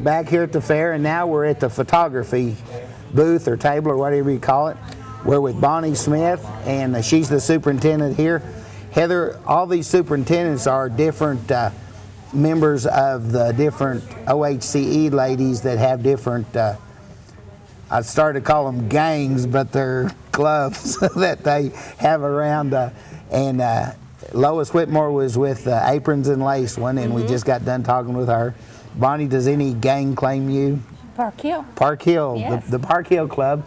back here at the fair, and now we're at the photography booth or table or whatever you call it. We're with Bonnie Smith, and she's the superintendent here. Heather, all these superintendents are different members of the different OHCE ladies that have different, I started to call them gangs, but they're clubs that they have around. And Lois Whitmore was with Aprons and Lace one, and we just got done talking with her. Bonnie, does any gang claim you? Park Hill. Park Hill, Yes. the Park Hill Club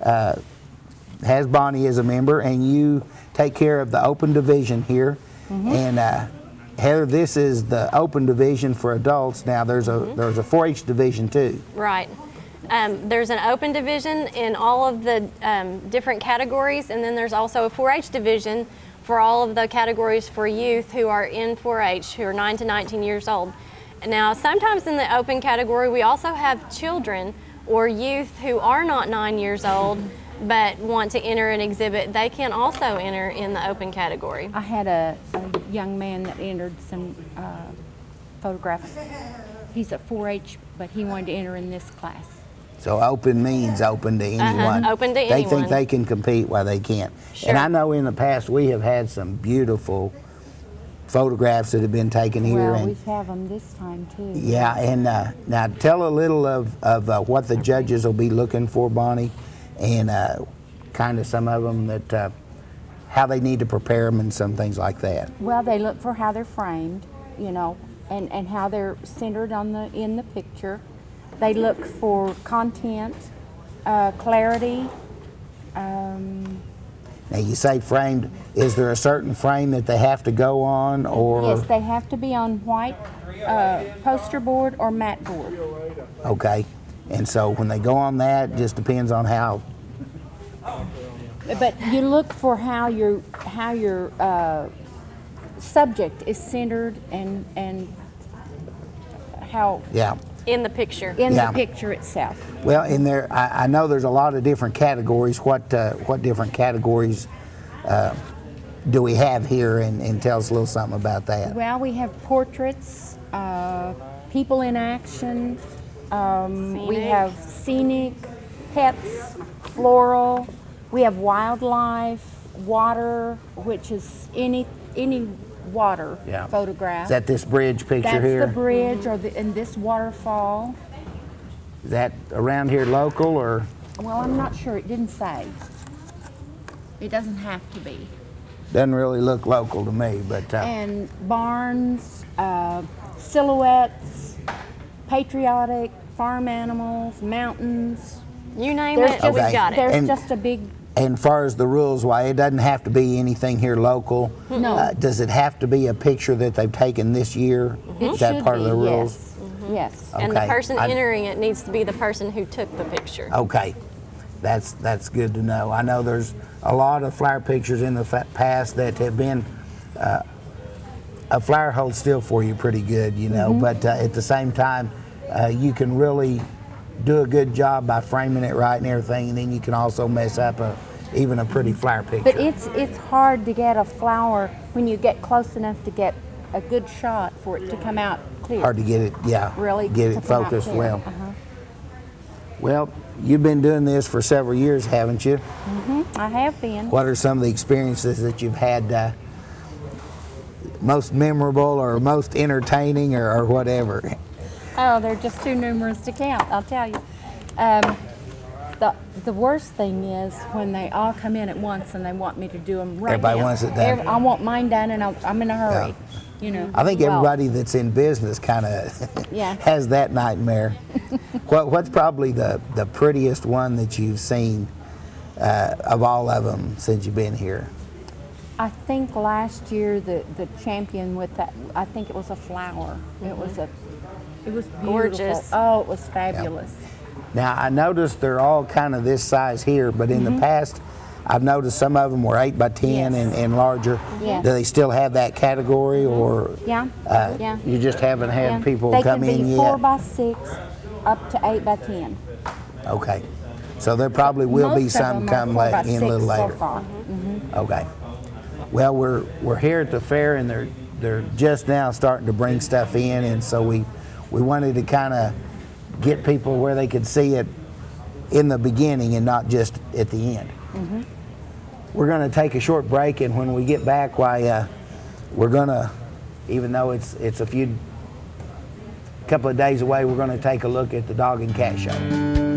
has Bonnie as a member, and you take care of the open division here. And Heather, this is the open division for adults. Now there's a 4-H division too. Right. There's an open division in all of the different categories, and then there's also a 4-H division for all of the categories for youth who are in 4-H, who are 9 to 19 years old. Now, sometimes in the open category, we also have children or youth who are not 9 years old but want to enter an exhibit. They can also enter in the open category. I had a young man that entered some photographs. He's at 4-H, but he wanted to enter in this class. So open means open to anyone. Open to They anyone. think they can compete while they can't. Sure. And I know in the past we have had some beautiful photographs that have been taken here. Well, And we have them this time too. yeah, and now tell a little of what the judges will be looking for, Bonnie, and kind of some of them that how they need to prepare them and some things like that. Well, they look for how they're framed, you know, and how they're centered on in the picture. They look for content, clarity. Now you say framed, is there a certain frame that they have to go on, or? Yes, they have to be on white poster board or mat board. Okay, and so when they go on that, just depends on how. But you look for how your subject is centered and how Yeah. In the picture. in Yeah. the picture itself. Well, in there, I know there's a lot of different categories. What different categories do we have here, and tell us a little something about that. Well, we have portraits, people in action. We have scenic, pets, floral. We have wildlife, water, which is any water Yeah. photograph. Is that this bridge picture That's here? the bridge, or in this waterfall. Is that around here local, or? Well, I'm not sure. It didn't say. It doesn't have to be. Doesn't really look local to me, but And barns, silhouettes, patriotic, farm animals, mountains. You name There's it, just, we've got it. There's And- just a big. and far as the rules, why it doesn't have to be anything here local. No. Does it have to be a picture that they've taken this year? It Is that should part of be, the rules? Yes. Yes. And the Okay. person entering it needs to be the person who took the picture. Okay, that's good to know. I know there's a lot of flower pictures in the past that have been, a flower holds still for you pretty good, you know, but at the same time, you can really do a good job by framing it right and everything, and then you can also mess up even a pretty flower picture. But it's hard to get a flower when you get close enough to get a good shot for it to come out clear. Hard to get it, yeah, Really get to it come out focused clear. well. Uh-huh. Well, you've been doing this for several years, haven't you? I have been. What are some of the experiences that you've had most memorable or most entertaining or whatever? Oh, they're just too numerous to count, I'll tell you. The worst thing is when they all come in at once and they want me to do them right Everybody now. wants it done. I want mine done, and I'm in a hurry. You know. I think Well, everybody that's in business kind of Yeah. has that nightmare. What's probably the prettiest one that you've seen of all of them since you've been here? I think last year the champion with that, I think it was a flower. It was beautiful. Gorgeous. Oh, it was fabulous. Now, I noticed they're all kind of this size here, but in the past, I've noticed some of them were 8 by 10 Yes. and larger. Yes. Do they still have that category, or Yeah. Yeah. you just haven't had Yeah. people they come can in be yet? 4 by 6 up to 8 by 10. Okay. So there probably will be Most of some them are come 4 by in a 6 little later. So far. Okay. Well, we're here at the fair, and they're just now starting to bring stuff in, and so we wanted to kind of get people where they could see it in the beginning and not just at the end. We're going to take a short break, and when we get back, we're going to, even though it's a couple of days away, we're going to take a look at the dog and cat show.